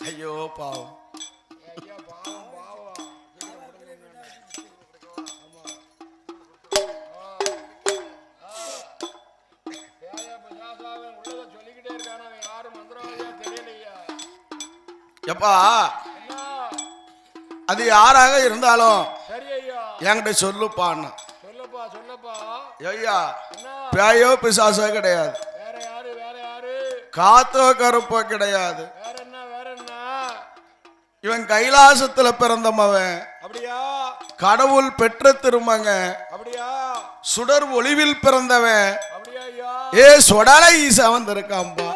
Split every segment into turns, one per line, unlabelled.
ஐயோ பாவம். எப்பா அது யாராக இருந்தாலும் என்கிட்ட சொல்லுப்பான்னா. ஐயா பேயோ பிசாசோ கிடையாது, காத்தோ கருப்போ கிடையாது. இவன் கைலாசத்துல பிறந்தமவன், கடவுள் பெற்ற திருமங்க, சுடர் ஒளிவில் பிறந்தவன். ஏ சொடலை ஈசா வந்திருக்காம்பா.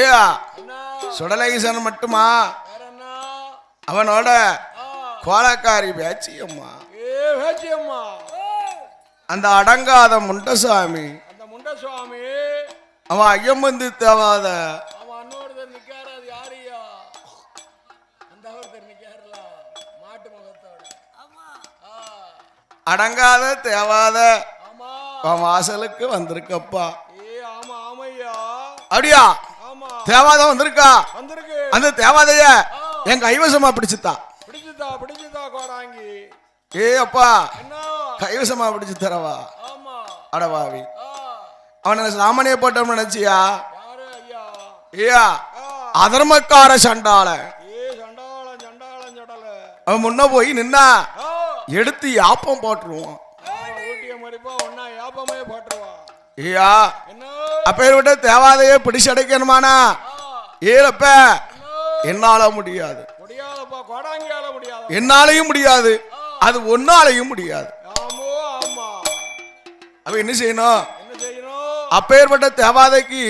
ஏயா சுடலை ஈசன் மட்டுமா, அவனோட கோலக்காரி பேச்சியம்மா, அந்த அடங்காத முண்டசாமி, அவன் ஐயம்பந்தி தேவாத அடங்காத தேவாத வாசலுக்கு வந்திருக்கப்பா. அப்படியா தேவாதம் வந்திருக்கா? அந்த தேவாதைய என் கைவசமா பிடிச்சுதா. ஏ அப்பா கைவசமா பிடிச்சு தரவா? அடவாவி அவன சாமானிய போட்டோம் நினைச்சியா? ஏயா அதர்மக்கார சண்டால அவன் முன்ன போய் நின்னா எடுத்து யாப்பம் போட்டுருவான். ஐயா அப்பேர்விட்ட தேவாதைய பிடிச்சடைக்கணுமானா ஏலப்ப என்னால முடியாது, என்னாலையும் முடியாது, அது ஒன்னாலையும் முடியாது. அப்ப என்ன செய்யணும்? அப்பேற்பட்ட தேவாதைக்கு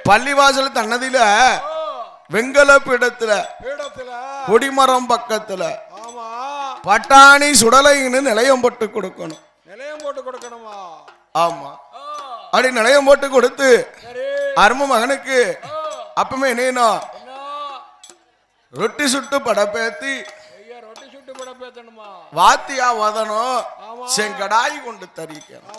பள்ளிவாசல் தன்னதில வெங்கல பீடத்துல கொடிமரம் பக்கத்துல பட்டாணி சுடலைன்னு நிலையம் போட்டு கொடுக்கணும். ஆமா அப்படி நிலையம் போட்டு கொடுத்து அரும மகனுக்கு அப்பமே என்ன ரொட்டி சுட்டு படப்பேத்தி வாத்தியா வதனும் செங்கடாய் கொண்டு தரிக்கணும்.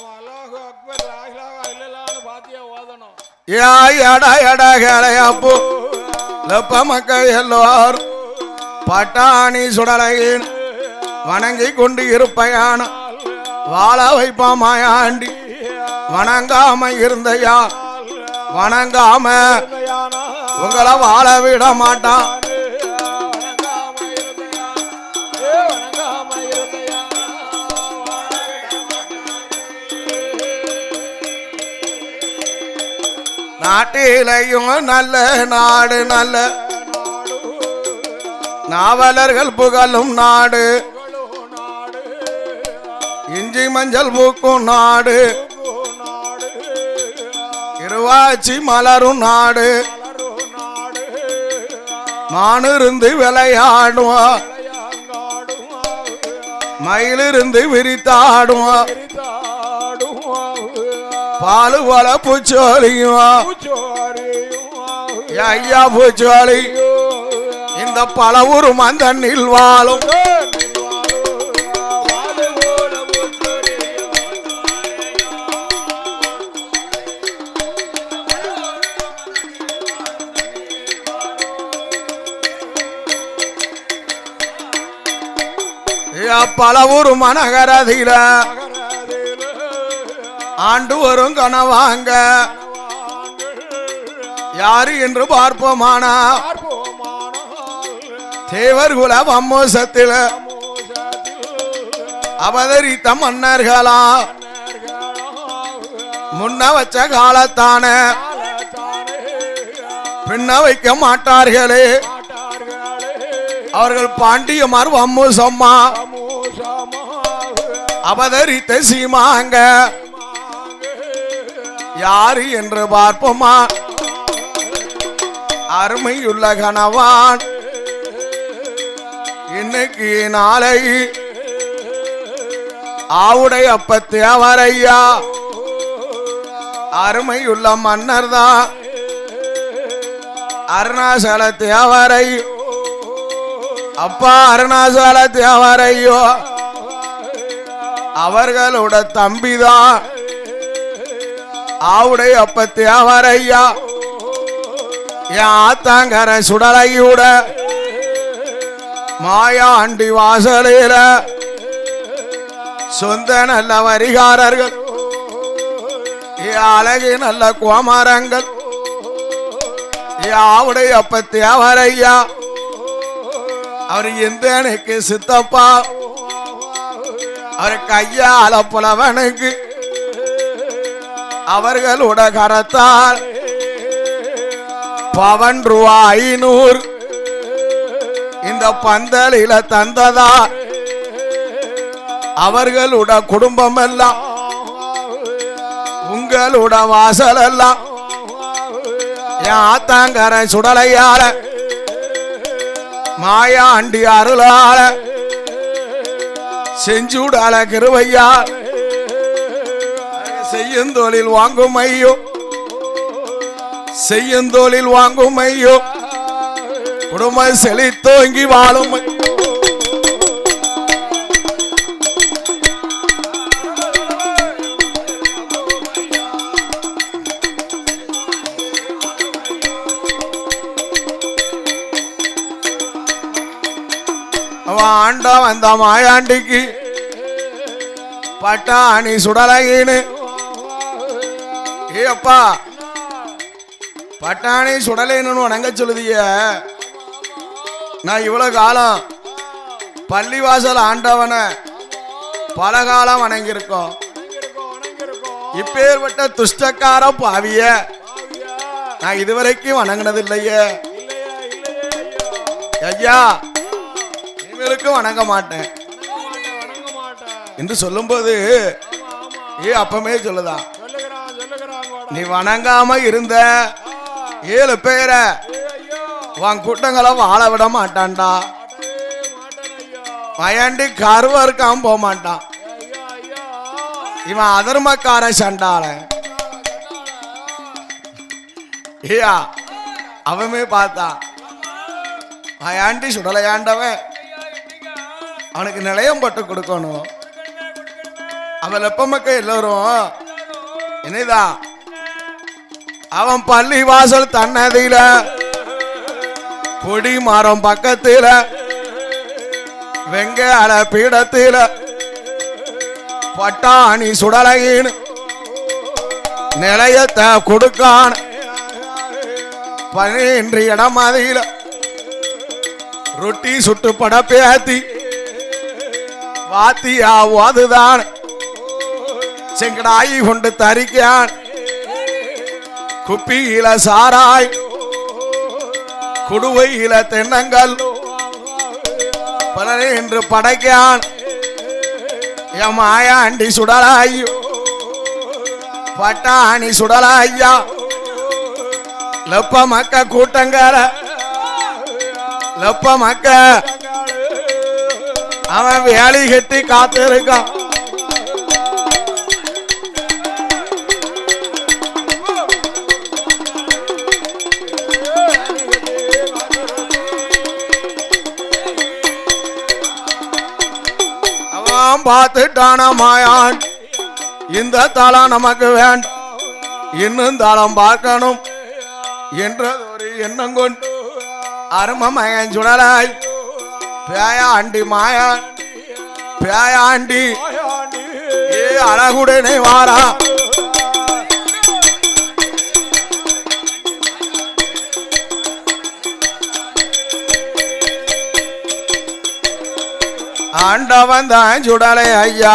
மக்கள் எல்லாரும் பட்டாணி சுடலையின் வணங்கி கொண்டு இருப்பையான வாழ வைப்பாமாயாண்டி வணங்காம இருந்தையா, வணங்காம உங்களை வாழ விட மாட்டான். நாட்டிலையும் நல்ல நாடு, நல்ல நாவலர்கள் புகழும் நாடு, இஞ்சி மஞ்சள் பூக்கும் நாடு, இருவாச்சி மலரும் நாடு, மானிருந்து விளையாடுவோம், மயிலிருந்து விரித்தாடுவோம், பாலு போல பூச்சோலியும் ஐயா பூச்சோலி இந்த பலவூர் மந்தண்ணில் வாழும். பலவூர் மனகரதில ஆண்டு வரும் கனவாங்க யாரு என்று பார்ப்போமானா தேவர் குல வம்மோசத்தில் அவதரித்த மன்னர்களா முன்ன வச்ச காலத்தான பின்ன வைக்க மாட்டார்களே. அவர்கள் பாண்டியமார் வம்மோசம்மா அவதரித்த சீமாங்க யாரு என்று பார்ப்போமா. அருமையுள்ள கணவான் இன்னைக்கு நாளை ஆவுடைய அப்ப தேவரையா அருமையுள்ள மன்னர் தான் அருணாசல தேவரை. அப்பா அருணாசல தேவரையோ அவர்களோட தம்பிதான் ஆவுடைய அப்பத்தே அவரையா என் ஆத்தாங்கர சுடலையூட மாயாண்டி வாசலில சொந்த நல்ல வரிகாரர்கள் அழகு நல்ல குமாரங்கள் ஆவுடைய அப்பத்தே அவரையா அவர் எந்த எனக்கு சித்தப்பா அவர் கையால புலவனுக்கு அவர்களோட கரத்தால் பவன் ரூபாய் 500 இந்த பந்தலில தந்ததா அவர்களோட குடும்பம் எல்லாம் உங்களோட வாசல் எல்லாம் என் ஆத்தாங்கர சுடலையால மாயாண்டி அருளால செஞ்சூடால கிருபையால் செய்யந்தோளில் வாங்கும் ஐயோ செய்யந்தோளில் வாங்கும் ஐயோ குடும்ப செழித்தோங்கி வாழும் அவன் ஆண்டா வந்த மாயாண்டிக்கு பட்டாணி சுடலையின்னு ஏப்பா பட்டாணி சுடலைன்னு வணங்க சொல்லுதிய நான் இவ்வளவு காலம் பள்ளிவாசல் ஆண்டவனை பல காலம் வணங்கியிருக்கோம் இப்பேற்பட்ட துஷ்டக்கார பாவிய நான் இதுவரைக்கும் வணங்கினது இல்லையே ஐயா இவங்களுக்கும் வணங்க மாட்டேன் என்று சொல்லும் போது அப்பமே சொல்லுதான் நீ வணங்காம இருந்த 7 பேரை உன் கூட்டங்களை வாழ விட மாட்டான்டா பயண்டி கருவருக்காம போக மாட்டான் இவன் அதர்மக்கார சண்டாள ஏயா அவமே பார்த்தான் பயண்டி சுடலையாண்டவன் அவனுக்கு நிலையம் போட்டு கொடுக்கணும் அவன் எப்பமக்க எல்லோரும் என்னதான் அவன் பள்ளி வாசல் தன்னதில கொடி மரம் பக்கத்தில வெங்கால பீடத்தில பட்டாணி சுடலையின் நிலையத்தை கொடுக்கான 12 இடம் அதில ரொட்டி சுட்டு படப்பேத்தி வாத்தியா ஓதுதான் செங்கடாயி கொண்டு தரிக்கான் குப்பியில சாராய் குடுவையில தென்னங்கள் 12 படைக்கான் என் மாயாண்டி சுடலாயோ பட்டாணி சுடலாய்யா லப்ப மக்க கூட்டங்கார லப்ப மக்க அவன் வேலி கட்டி காத்திருக்கான் பார்த்துட்டான மாயான் இந்த தளம் நமக்கு வேண்டாம் இன்னும் தளம் பார்க்கணும் என்றது ஒரு எண்ணம் கொண்டு அரும மகன் சுடலாய் பேயாண்டி மாயான் பேயாண்டி ஏ அழகுடனே வாரா ஆண்டவன் தான் சுடலை ஐயா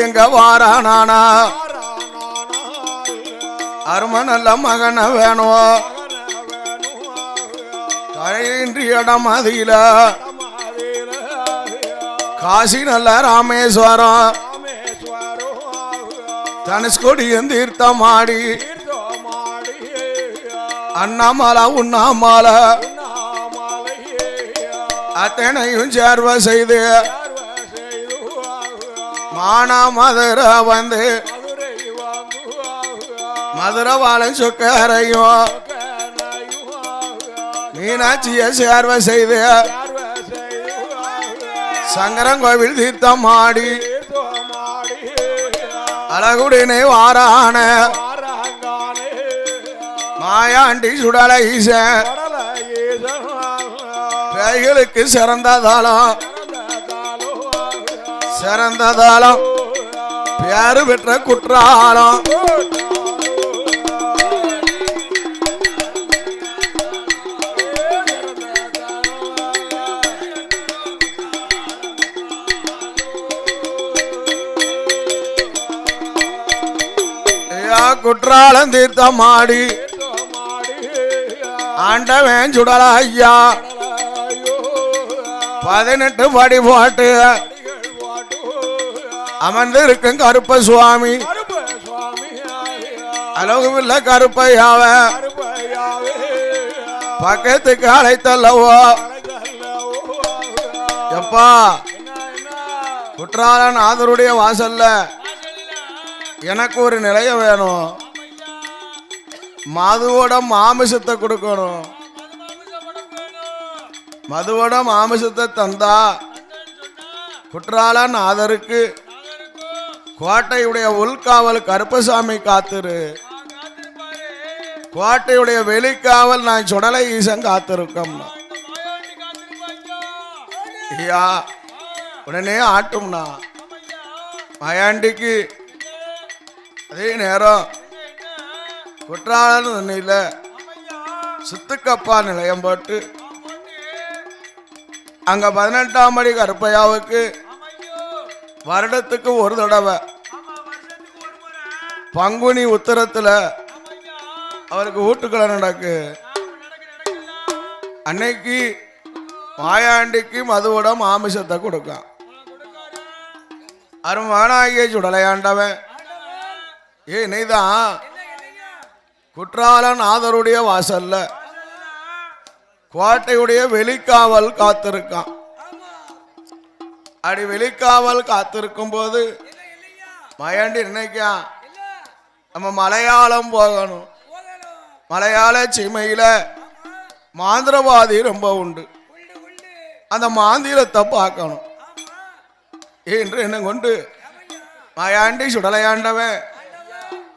எங்க வாரானானா அரும நல்ல மகன வேணும் கரையின்றி இடம் அதில காசி நல்ல ராமேஸ்வரம் தனுஷ்கொடியும் தீர்த்தமாடி அண்ணாமலை உண்ணாமலை அத்தனையும் சேர்வ செய்து மானா மதுரை வந்து மதுரை வாழை சொக்கரையும் மீனாட்சிய சேர்வ செய்து சங்கரன் கோவில் தீர்த்தம் ஆடி அழகுடனே வாரான மாயாண்டி சுடலை ஈசன் கைகளுக்கு சிறந்ததாலும் பேரு பெற்ற குற்றாலம் குற்றாலம் தீர்த்தமாடி ஆண்டவன் சுடல ஐயா 18 படி போட்டு அமர்ந்து இருக்கும் கருப்ப சுவாமி அழகுமில்ல கருப்பையாவ பக்கத்துக்கு அழைத்தல்லவோ எப்பா குற்றாலநாதருடைய வாசல்ல எனக்கு ஒரு நிலையம் வேணும். மதுவோட மாமிசத்தை கொடுக்கணும். மதுவோட மாமிசத்தை தந்தா குற்றாலநாதருக்கு கோட்டையுடைய உள்காவல் கருப்பசாமி காத்துரு, கோட்டையுடைய வெளிக்காவல் நான் சுடலை ஈசன் காத்திருக்கோம். ஐயா உடனே ஆட்டும்னா மயாண்டிக்கு அதே நேரம் குற்றால சுத்துக்கப்பா நிலையம் போட்டு அங்க 18ஆம் படி கருப்பையாவுக்கு வருடத்துக்கு ஒரு தடவை பங்குனி உத்தரத்துல அவருக்கு ஊட்டுக்களை நடக்கு. அன்னைக்கு மாயாண்டிக்கு மதுவோட மாமிசத்தை கொடுக்கான். அருமானாகிய சுடலையாண்டவன் நீதான் குற்றாலநாதருடைய வாசல்ல கோட்டையுடைய வெளிக்காவல் காத்திருக்கான். அப்படி வெளிக்காவல் காத்திருக்கும் போது மயாண்டி நினைக்கா நம்ம மலையாளம் போகணும். மலையாள சீமையில மாந்திரவாதி ரொம்ப உண்டு, அந்த மாந்திரத்தை பார்க்கணும் என்று என்ன கொண்டு மயாண்டி சுடலையாண்டவன்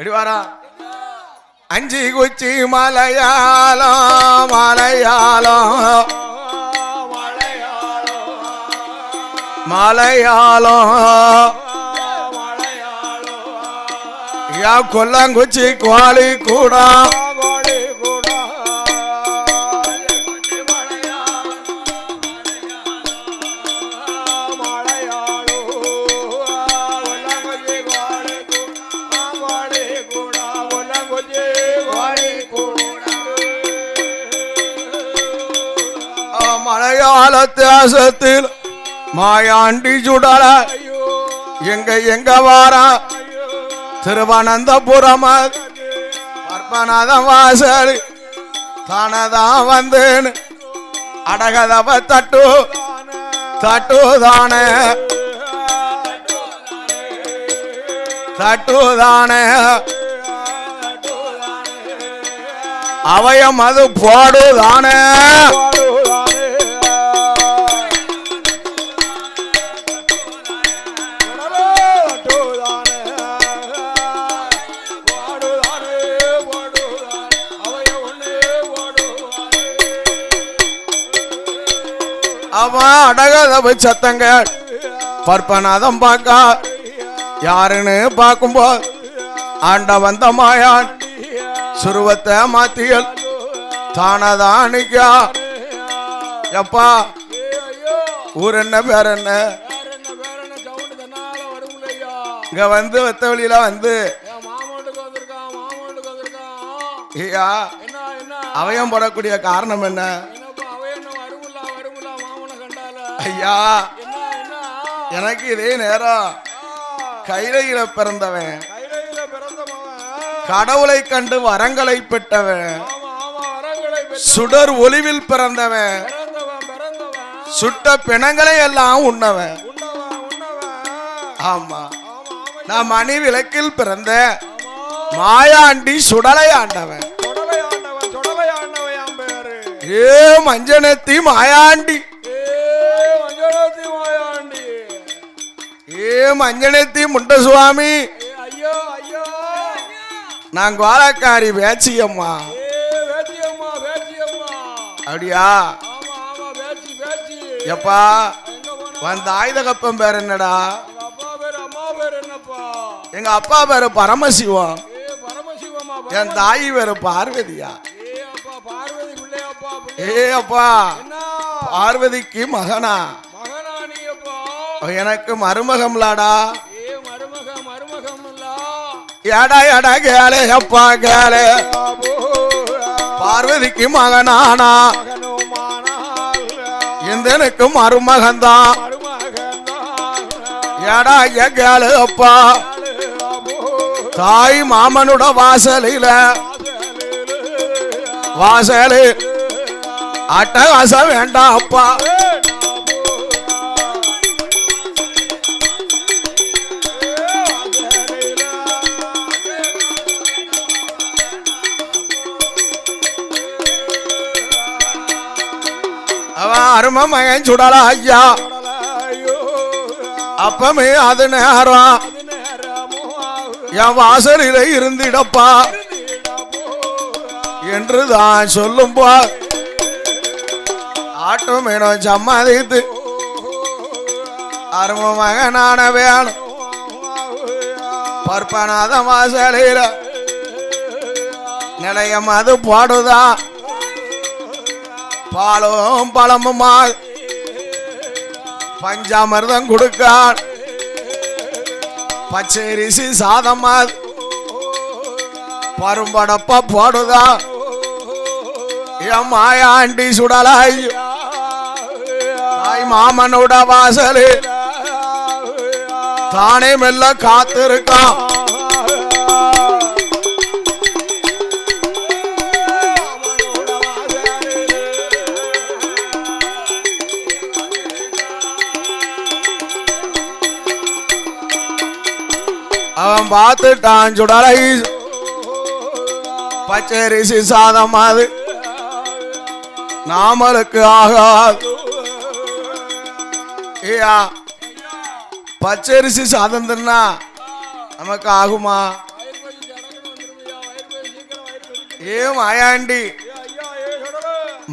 எடிவாரா 5 குச்சி மலையாளம் மலையாளம் மலையாளம் யா கொல்லாங்குச்சி கோழி கூட மலையாள தேசத்தில் மாயாண்டி சுடல எங்க வாரா திருவனந்தபுரம் பற்பநாதம் வாசல் தானதான் வந்தேன் அடகதவ தட்டு தட்டுதானே தட்டுதானே அவயம் அது போடுதானே அவன் அடகதவு சத்தங்க பற்பநாதம் பார்க்க யாருன்னு பார்க்கும்போது ஆண்ட வந்த மாயான் சுருவத்தை மாத்தியல் தானதானிக்கா. எப்பா ஊர் என்ன பேர் என்ன இங்க வந்து வெத்த வெளியில வந்து ஐயா அவயம் போடக்கூடிய காரணம் என்ன ஐயா? எனக்கு இதே நேரம் கைலையில பிறந்தவன், கடவுளை கண்டு வரங்களை பெற்றவன், சுடர் ஒளிவில் பிறந்தவன், சுட்ட பிணங்களை எல்லாம் உண்ணவன். ஆமா நான் மணி விளக்கில் பிறந்த மாயாண்டி சுடலை ஆண்டவன். ஏ மஞ்சனத்தி மாயாண்டி, ஏ மஞ்சனத்தி முண்டசுவாமி,
ஐயோ ஐயோ
நான் கோலக்காரி வேச்சியம்மா.
வேச்சியம்மா வேச்சியம்மா.
அப்படியா?
ஆமா ஆமா வேச்சி வேச்சி.
எப்பா வந்த ஆயுத கப்பம் பேர் என்னடா?
அப்பா பேரு அம்மா பேரு என்னப்பா?
எங்க அப்பா பேரு பரமசிவம்.
பரமசிவமா?
என் தாய் பேரு பார்வதியா.
அப்பா பார்வதி பிள்ளையாப்பா.
அப்பா பார்வதிக்கு மகனா?
மகனா நீ அப்பா?
எனக்கு மருமகம்லாடா.
மருமகம் மருமகம்ல.
ஏடா ஏடா கேளு அப்பா கேளு. பார்வதிக்கு மகனானா எந்தனுக்கு மருமகன்தான். ஏடா ஐயா கேளு அப்பா. தாய் மாமனோட வாசலில வாசலு அட்டகாசம் வேண்டாம் அப்பா. அவன் அரும மகன் சுடலா ஐயா. அப்பமே அது நேரம் என் வாசலில இருந்திடப்பா என்றுதான் சொல்லும்போ ஆட்டம் வேணும் சம்மதித்து அரும மகனான வேணும் பற்பனாத வாசலில நிலையம் அது பாடுதான். பாலும் பழமுமா பஞ்சாமிர்தம் கொடுக்கான். பச்சரிசி சாதமா பரும்படப்பா போடுதா. என் மாயாண்டி சுடலாய் தாய் மாமனோட வாசலு தானே மெல்ல காத்திருக்கான். அவன் பார்த்துட்டான் சுடலை பச்சரிசி சாதம் அது நாமலுக்கு ஆகாது. ஏயா பச்சரிசி சாதம் தின்னா நமக்கு ஆகுமா? ஏன் மாயாண்டி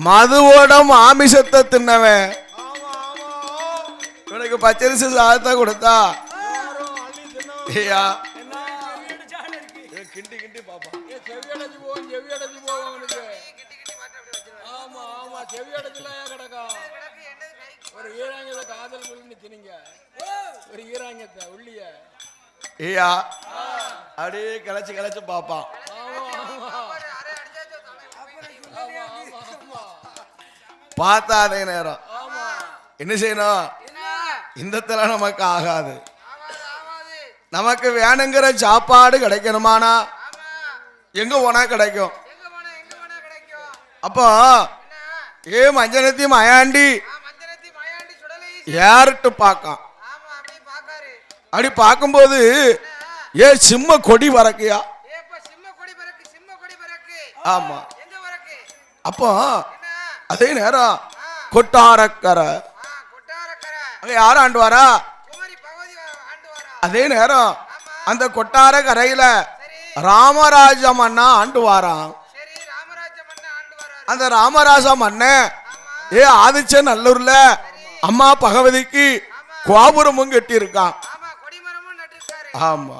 மதுவோட மாமிசத்தை தின்னவன் இவனுக்கு பச்சரிசி சாதத்தை கொடுத்தா ஐயா கிண்டி கிண்டி பாப்பா.
செவியடைஞ்சு போவோம் செவியடைஞ்சு போவோம் அவனுக்கு. ஆமா ஆமா செவியடைச்சுலாம் கிடக்கா. ஒரு ஈராங்கத்தை காதல் உள்ளி திணிங்க. ஒரு ஈராங்கத்தை உள்ளிய
ஐயா அப்படியே கிளச்சு கிளச்சு பாப்பான். பார்த்தா அதே நேரம் என்ன செய்யணும்? இந்த தலை நமக்கு ஆகாது. நமக்கு வேணுங்கிற சாப்பாடு கிடைக்கணுமானா எங்க போனா கிடைக்கும்? அப்போ ஏ மஞ்சனத்தி மயாண்டி ஏறிட்டு பார்க்கான். அப்படி பார்க்கும்போது ஏ சிம்ம கொடி வரக்கையா? ஆமா. அப்போ அதே நேரம் கொட்டாரக்கரை அங்க யாரும் ஆண்டு வரா? அதே நேரம் அந்த கொட்டார கரையில ராமராஜ மன்னா ஆண்டு வாரான். அந்த ராமராஜ மன்னன் ஏ ஆதிச்ச நல்லூர்ல அம்மா பகவதிக்கு கோபுரமும் கட்டி இருக்கான். ஆமா.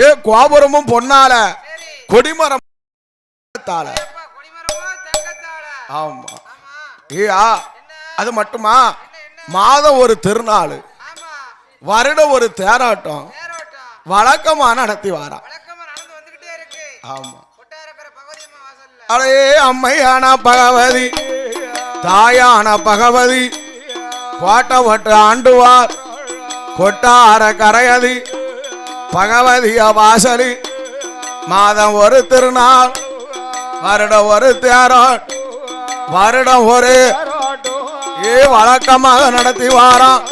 ஏ கோபுரமும் பொன்னால கொடிமரம் ஆமா. ஏயா அது மட்டுமா மாதம் ஒரு திருநாள் வருடம் ஒரு தேராட்டம் வழக்கமா நடத்தி வாரா. ஆமா. அடே அம்மையான பகவதி தாயான பகவதி பாட்ட பட்டு ஆண்டுவார் கொட்டார கரையதி பகவதிய வாசலி மாதம் ஒரு திருநாள் வருடம் ஒரு தேராட் வருடம் ஒரு வழக்கமாக நடத்தி வாரான்.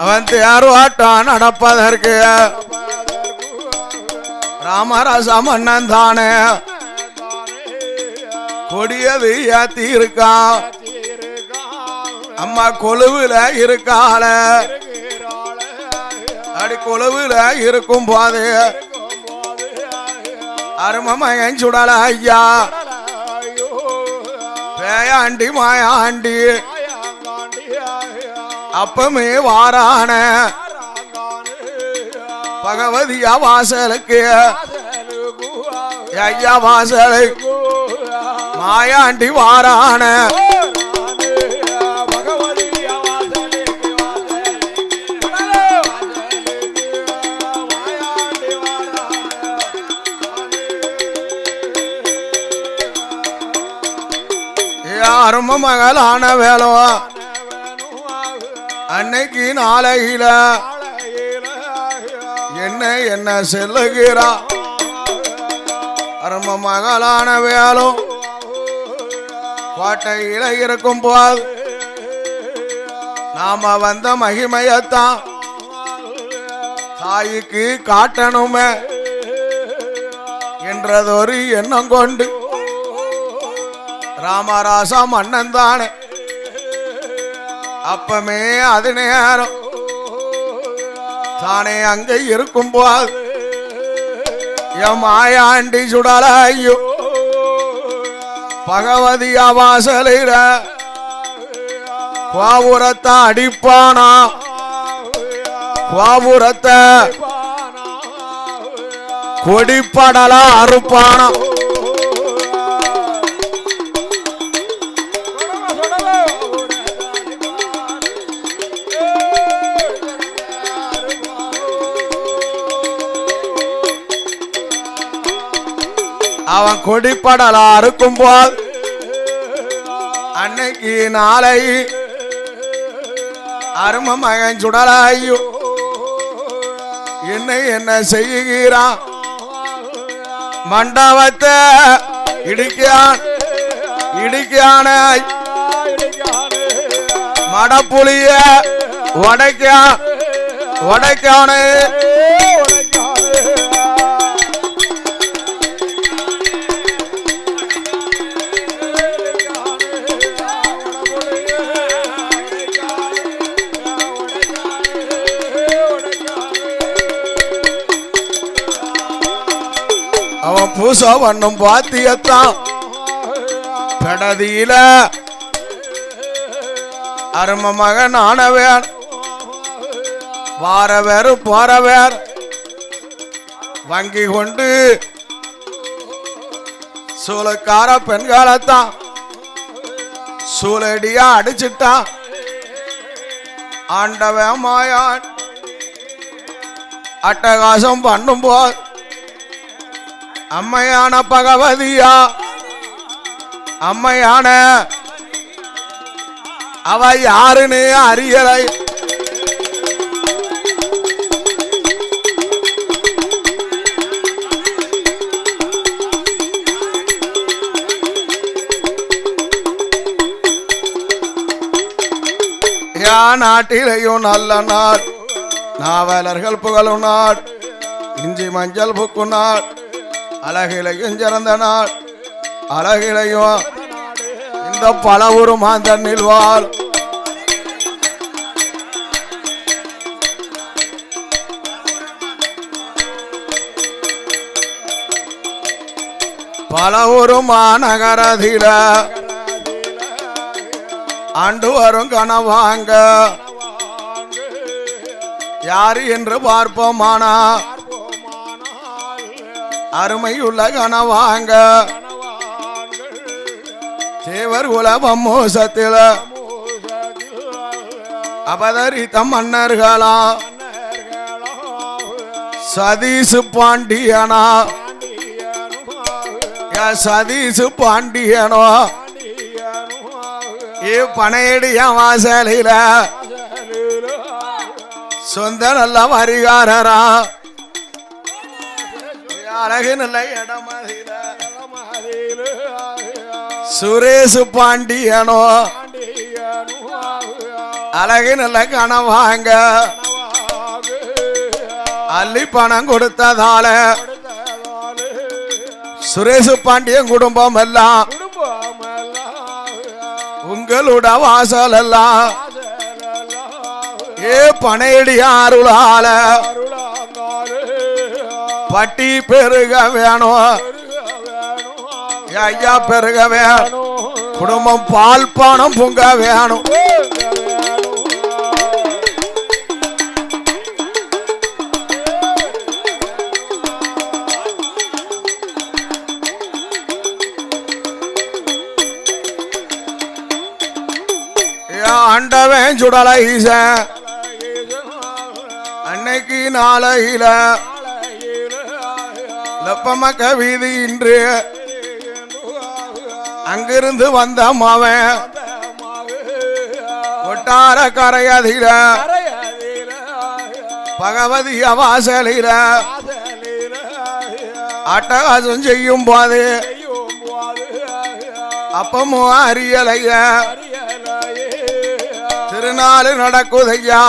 அவன் தேர்வாட்டம் நடப்பதற்கு ராமராஜ மன்னன் தானே கொடியது ஏத்தி இருக்கா அம்மா கொழுவுல இருக்கால அடி கொழுவுல இருக்கும் போது அருமமயன் சுடல ஐயா பேயாண்டி மாயாண்டி அப்பமே வாரான பகவதியா வாசலுக்கு ஐயா வாசலை மாயாண்டி வாரான அரும மகளான வேலோ அன்னைக்கு நாளையில என்ன செல்லுகிறா அரும மகளான வேலோ கோட்டையில இருக்கும் போது நாம வந்த மகிமையத்தான் தாய்க்கு காட்டணுமே என்றதொரு எண்ணம் கொண்டு ராமராசா மன்னன் தானே அப்பமே அது நேரம் தானே அங்க இருக்கும் போது என் மாயாண்டி சுடல ஐயோ பகவதியா வாசலிட கோபுரத்தை அடிப்பானா கோபுரத்தை கொடிப்படலா அறுப்பானா அவன் கொடிப்படலா அறுக்கும் போது அன்னைக்கு நாளை அரும மகன் சுடலாயோ என்ன செய்கிறான் மண்டபத்தை இடிக்கான மடப்புலிய உடைக்கான அவன் பூசா பண்ணும் பாத்தியத்தான் கடதியில அரும மகன் ஆனவேன் வாரவேறு போறவேர் வங்கி கொண்டு சூளக்கார பெண்காலத்தான் சூளடியா அடிச்சிட்டான் ஆண்டவன் மாயான் அட்டகாசம் பண்ணும் போது அம்மையான பகவதியா அம்மையான அவ யாருன்னு அறியலை நாட்டிலேயும் நல்ல நாள் நாவலர்கள் புகழும் நாள் இஞ்சி மஞ்சள் புக்கு நாள் அழகிலையும் சிறந்த நாள் அழகிலையும் இந்த பலவுரு மாந்தண்ணில் வாழ் பலவுரு மாநகரதில ஆண்டு வரும் கனவாங்க யாரு என்று பார்ப்போமானா அருமையுள்ள கனவாங்க தேவர் குலபம் மோசத்தில அபதரித்த மன்னர்களா சதீசு பாண்டியனா சதீசு பாண்டியனோ பனையடிய வாசலில சொந்த நல்ல வரிகாரரா அழகு நல்ல இடமதில சுரேஷ் பாண்டியனோ அழகு நல்ல கனவாங்க அள்ளி பணம் கொடுத்ததால சுரேஷ் பாண்டியன் குடும்பம் எல்லாம் உங்களோட வாசல் எல்லாம் ஏ பனையடி அருளால பட்டி பெருக வேணும் ஐயா பெருக வேணும் குடும்பம் பால் பானம் பொங்க வேணும் ஆண்டவன் சுடலை அன்னைக்கு நாளையில லப்பமக்க வீதி இன்று அங்கிருந்து வந்த மாவன் கொட்டார கரையதில பகவதி வாசலில அட்டகாசம் செய்யும் போது அப்பமும் அறியலைய திருநாள் நடக்குதையா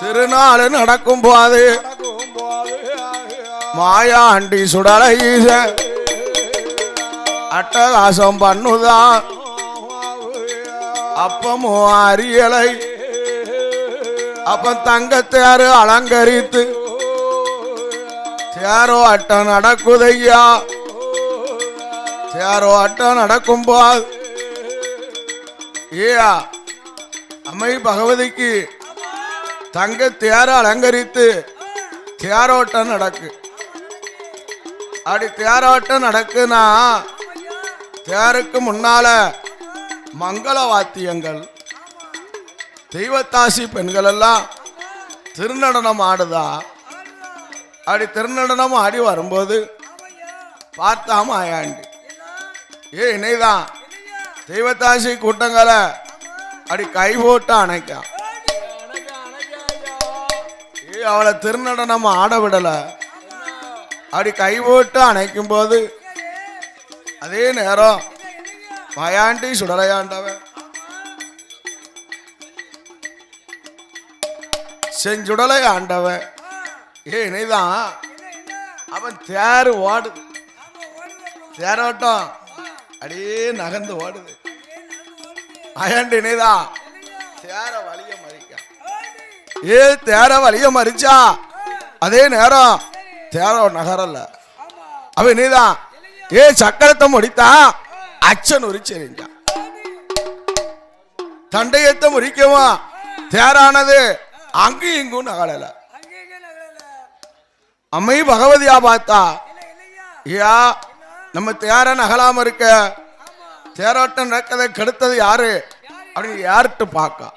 திருநாள் நடக்கும் போது மாயாண்டி சுடலை அட்டகாசம் பண்ணுதான் அப்பமும் அறியலை அப்ப தங்கத்தேரு அலங்கரித்து தேரோ அட்டம் நடக்குதையா தேரோ அட்டம் நடக்கும் போது ஏயா அம்மை பகவதிக்கு தங்க தேர அலங்கரித்து தேரோட்டம் நடக்கு அப்படி தேரோட்டம் நடக்குன்னா தேருக்கு முன்னால மங்கள வாத்தியங்கள் தெய்வத்தாசி பெண்கள் எல்லாம் திருநடனம் ஆடுதா அப்படி திருநடனம் ஆடி வரும்போது பார்த்தாம ஆயாண்டி ஏ இணைதான் தெய்வத்தாசி கூட்டங்களை அப்படி கை போட்டு அணைக்க ஏ அவளை திருநடனம் ஆட விடல அப்படி கை போட்டு அணைக்கும் போது அதே நேரம் மாயாண்டி சுடலையாண்டவன் செஞ்சுடலை ஆண்டவன் ஏ இணைதான் அவன் தேர் ஓடுது தேரோட்டம் அப்படியே நகர்ந்து ஓடுது மாயாண்டி இணைதான் தேர வலிய மறிக்க ஏ தேர வலிய மறிச்சா அதே நேரம் தேர நகரல்ல அவன் இணைதான் ஏ சக்கரத்தை முடித்தா அச்சன் உரிச்செறிஞ்சான் தண்டையத்தை முறிக்கவா தேரானது அங்கும் இங்கும் நகலல அம்மை பகவதியா பார்த்தா ஐயா நம்ம தேர நகலாம இருக்க தேரோட்டம் நடக்கதை கெடுத்தது யாரு அப்படின்னு யார்கிட்ட பார்க்க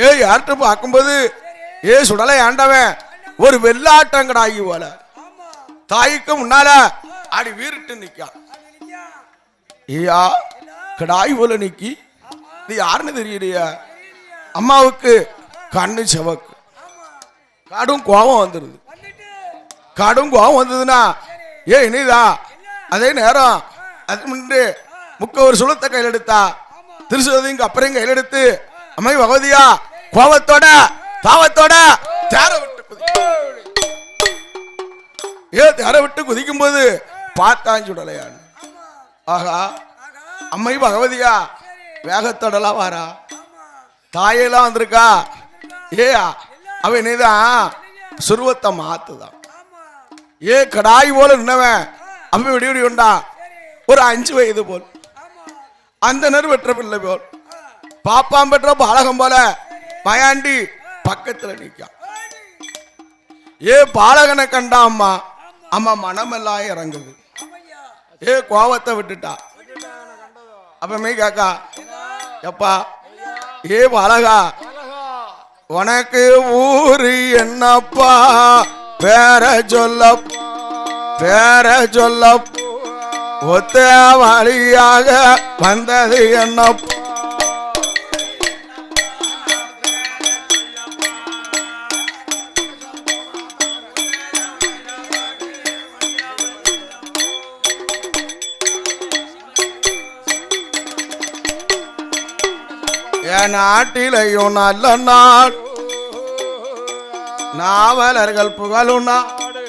ஏ யார்கிட்ட பார்க்கும்போது ஏ சுடலை ஆண்டவன் ஒரு வெள்ளாட்டங்கடாகி போல தாய்க்கு முன்னால அடி வீரிட்டு நிக்கா ஐயா கடாய் போல நிக்கி இது யாருன்னு தெரியலையா அம்மாவுக்கு கண்ணு செவக்கு கடும் கோபம் வந்துருது கடும் கோபம் வந்ததுன்னா ஏ இனிதா அதே நேரம் அது முன்னே முக்க ஒரு சுளத்தை கையில் எடுத்தா திருசுவதிங்க அப்புறம் கையில் எடுத்து அம்மை பகவதியா கோபத்தோட தாவத்தோட தேர விட்டு ஏ தேர விட்டு குதிக்கும் போது பார்த்தான் சுடலையான் ஆகா அம்மை பகவதியா வேகத்தோடலாம் வாரா தாயெல்லாம் வந்திருக்கா ஏ அவன் இனிதான் சுருவத்தை மாத்துதான் ஏ கடாய் போல நின்னவன் அவன் விடி விடி உண்டா ஒரு 5 வயது போல் அந்த நேரம் பெற்ற பிள்ளை போல் பாப்பாம் பெற்ற பாலகம் போல மயாண்டி பக்கத்துல நிற்கா ஏ பாலகனை கண்டா அம்மா அம்மா மனமெல்லாம் இறங்குது ஏ கோவத்தை விட்டுட்டா அப்பமே காக்கா எப்பா ஏ பாலகா உனக்கு ஊரு என்னப்பா பேர சொல்ல ஒத்த வழியாக வந்தது என்னப்பா என் நாட்டிலையும் நல்ல நாள் நாவலர்கள் புகழும் நாடு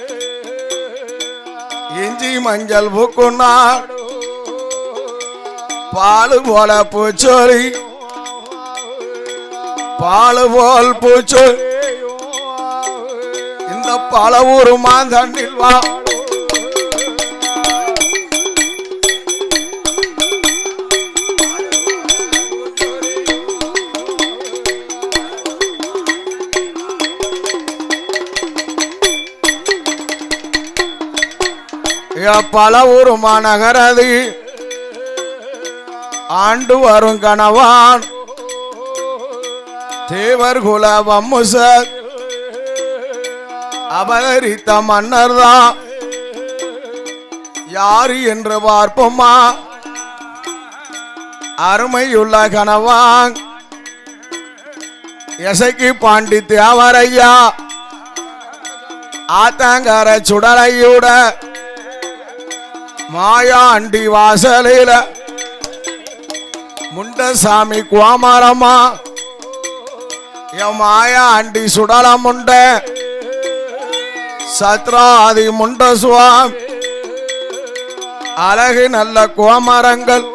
இஞ்சி மஞ்சள் பூக்கும் நாடு பாலு போல பூச்சொலி பாலு போல் பூச்சொலி இந்த பல ஊரு மாந்தண்ணில் வா பல ஊரு மாநகரது ஆண்டு வரும் கணவான் தேவர் குல வம்முச அவதரித்த மன்னர் தான் யாரு என்று பார்ப்போமா அருமையுள்ள கணவான் எசைக்கு பாண்டி தேவரையா ஆத்தங்கர சுடலையுட மாயாண்டி வாசலில முண்டசாமி குவாமரமா மாயாண்டி சுடலம் உண்ட சத்ராதி முண்ட சுவாமி அழகு நல்ல குவாமரங்கள்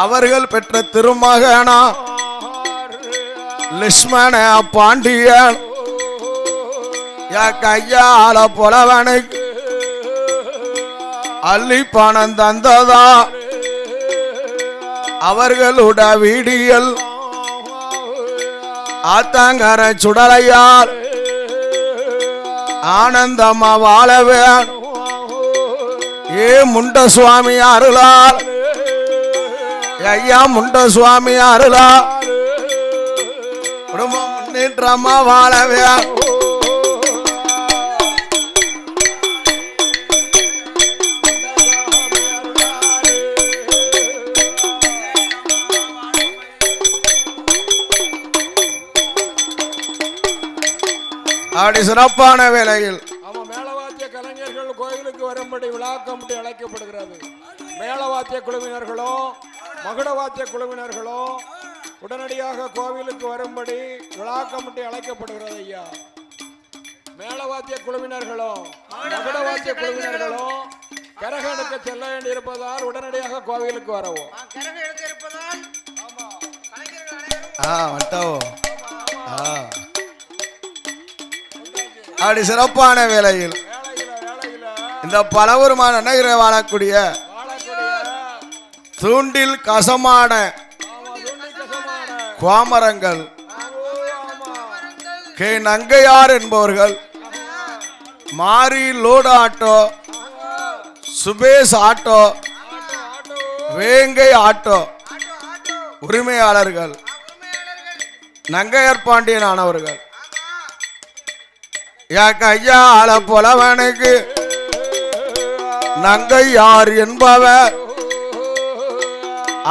அவர்கள் பெற்ற திருமகனா லட்சுமண பாண்டியன் கையால புலவனுக்கு அள்ளி பணம் தந்ததா அவர்களுட வீடியல் ஆத்தங்கர சுடலையார் ஆனந்தமா வாழவேன் ஏ முண்ட சுவாமி அருளார் ஐயா முண்ட சுவாமி அருளார் குடும்பம் முன்னேற்றமா வாழவேன் அப்படி சிறப்பான வேளையில்
மேளவாத்திய கலைஞர்கள் கோயிலுக்கு வரும்படி விழா கமிட்டி அழைக்கப்படுகிறது. மேளவாத்திய குழுவினர்களோ மகுடவாத்திய குழுவினர்களோ உடனடியாக கோவிலுக்கு வரும்படி விழா கமிட்டி அழைக்கப்படுகிறது. ஐயா மேளவாத்திய குழுவினர்களோ மகுடவாத்திய குழுவினர்களோ கரக எடுக்க செல்ல வேண்டியிருப்பதால் உடனடியாக கோவிலுக்கு வரவும்.
அப்படி சிறப்பான வேளையில் இந்த பலவருமான நகரை வாழக்கூடிய தூண்டில் கசமான குவாமரங்கள் கே நங்கையார் என்பவர்கள் மாரி லோடு ஆட்டோ சுபேஷ் ஆட்டோ வேங்கை ஆட்டோ உரிமையாளர்கள் நங்கையர் பாண்டியன் ஆனவர்கள் கையால புலவனுக்கு நங்கையார் என்பவர்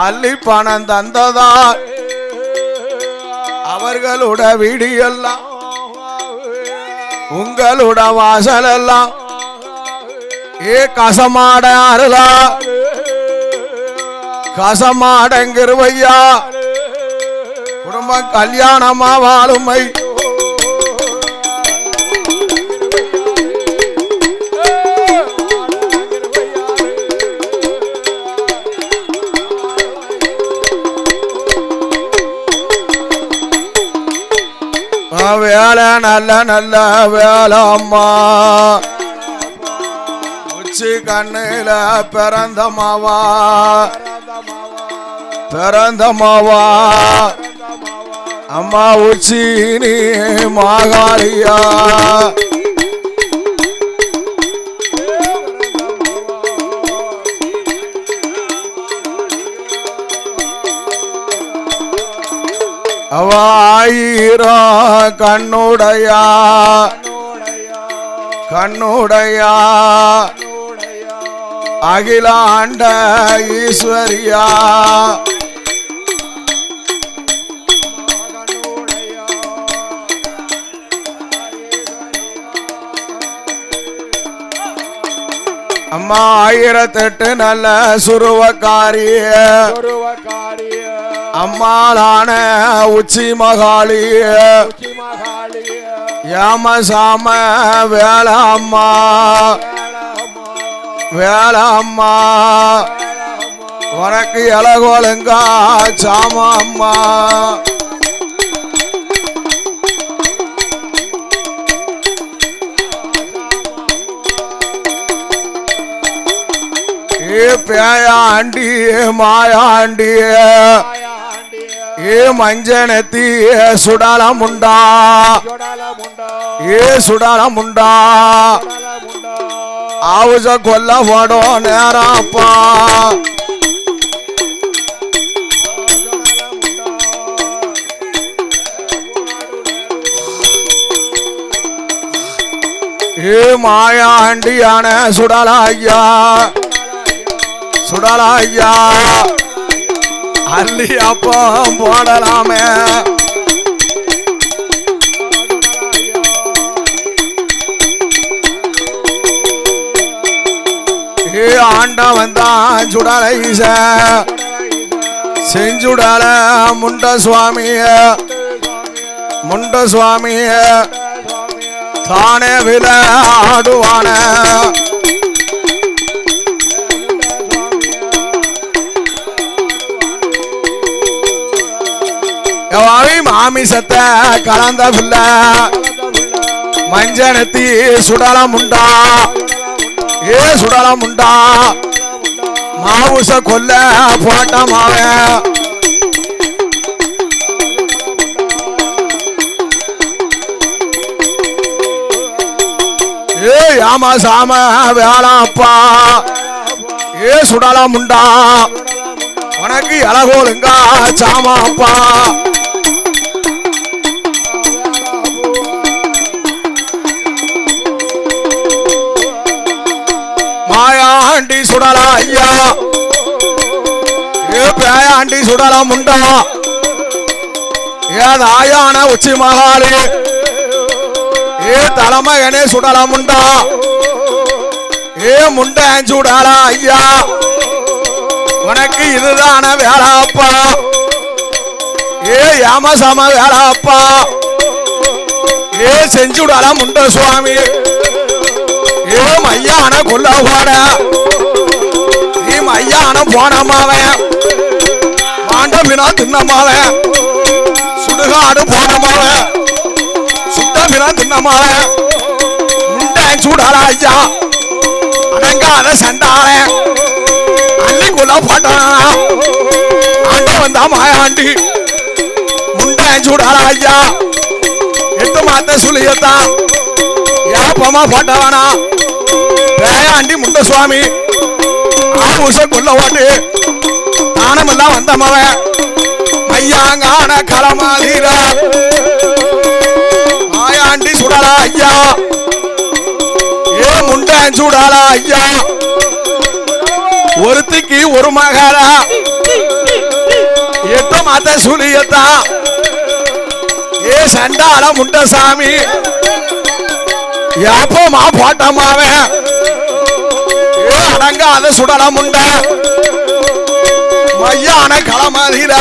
அள்ளி பணம் தந்ததால் அவர்களுட வீடியெல்லாம் உங்களுட வாசல் எல்லாம் ஏ கசமாட அருளா கசமாடங்கிருவையா குடும்பம் கல்யாணமா வாழுமை வேலை நல்ல நல்ல வேலம்மா உச்சி கண்ணில பிறந்தமாவா பிறந்தமாவா அம்மா உச்சி நீ மாகாளியா ஆயிரம் கண்ணுடையா கண்ணுடையா அகிலாண்ட ஈஸ்வரியா அம்மா 1008 நல்ல சுருவக்காரிய அம்மாளான உச்சி மகாளிய யாமசாம வேளம்மா வேளம்மா உனக்கு இலகோலுங்கா சாமம்மா பேயாண்டி மாயாண்டி மஞ்சனத்தி சுடலமுண்டா சுடலமுண்டா ஆவுச கொல்ல போடும் நேரப்பா மாயாண்டியான சுடலாய்யா சுடலாய்யா அள்ளி அப்பம் போடலாமே ஆண்டவன் தான் சுடலை செஞ்சுடல முண்ட சுவாமிய முண்ட சுவாமிய தானே விளையாடுவான மாமிசத்தை கலந்த புள்ள மஞ்சனத்தி சுடலமுண்டா சுடலமுண்டா மாவுச கொல்ல போட்டமாவ யாமா சாம வேளாப்பா சுடலமுண்டா உனக்கு இலகோலுங்கா சாமாப்பா மாயாண்டி சுடலா ஐயா பேயாண்டி சுடலமுண்டா தாயான உச்சி மகாளி தலைமையனே சுடலமுண்டா முண்ட சுடலா ஐயா உனக்கு இதுதான வேளாப்பா யாமசம வேளாப்பா செஞ்சுடல முண்ட சுவாமி மையான கொல்ல போட நீ மையான போனமாவன் மாண்டமினா தின்னமாவன் சுடுகாடு போனமாவன் சுட்டமினா தின்னமாவன் முண்டை சூடால ஐயா அடங்காத சண்டாளன் அள்ளி கொல்ல போட்டானா ஆண்ட வந்தா மாயாண்டி முண்டை சூடால ஐயா 8 மாத்த சுழியத்தான் யாப்பமா போட்டவனா பேயாண்டி முண்ட சுவாமி ஆவுச கொல்ல ஓட்டு தானமெல்லாம் வந்தமவன் மையாங்கான களமாதீர மாயாண்டி சுடலா ஐயா முண்ட சுடலா ஐயா ஒருத்திக்கு ஒரு மகளா 8 மாத்த சுழியத்தான் சண்டால முண்ட சாமி யாப்பமா போட்டமாவ அடங்காத சுடலமுண்ட மையான களமாதீர